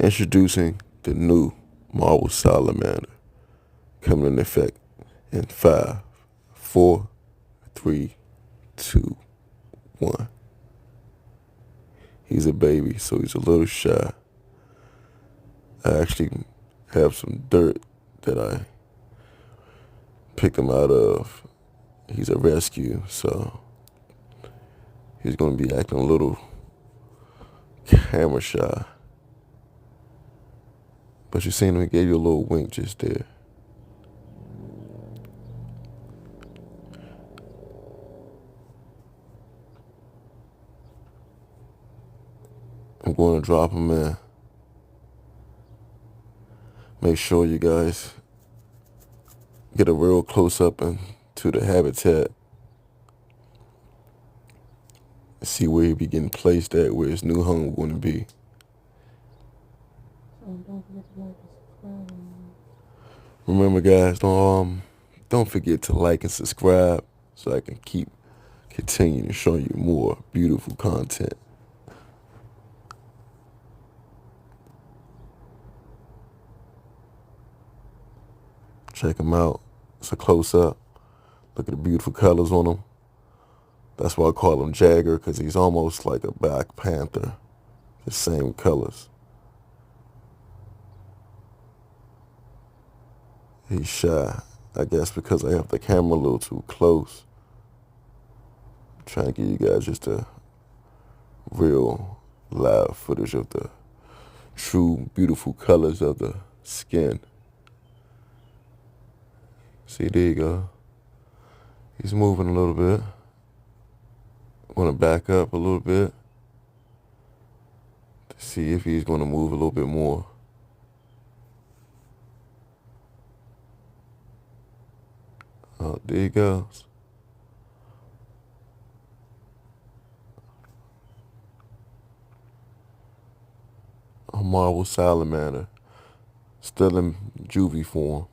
Introducing the new Marvel Salamander, coming in effect in 5, 4, 3, 2, 1. He's a baby, so he's a little shy. I actually have some dirt that I picked him out of. He's a rescue, so he's going to be acting a little camera shy. But you seen him, he gave you a little wink just there. I'm going to drop him in. Make sure you guys get a real close up into the habitat. See where he be getting placed at, where his new home going to be. Remember, guys, don't forget to like and subscribe so I can keep continuing to show you more beautiful content. Check him out. It's a close up. Look at the beautiful colors on him. That's why I call him Jagger, because he's almost like a Black Panther. The same colors. He's shy, I guess, because I have the camera a little too close. I'm trying to give you guys just a real live footage of the true beautiful colors of the skin. See, there you go. He's moving a little bit. I want to back up a little bit to see if he's going to move a little bit more. Oh, there he goes. A Marvel Salamander, still in juvie form.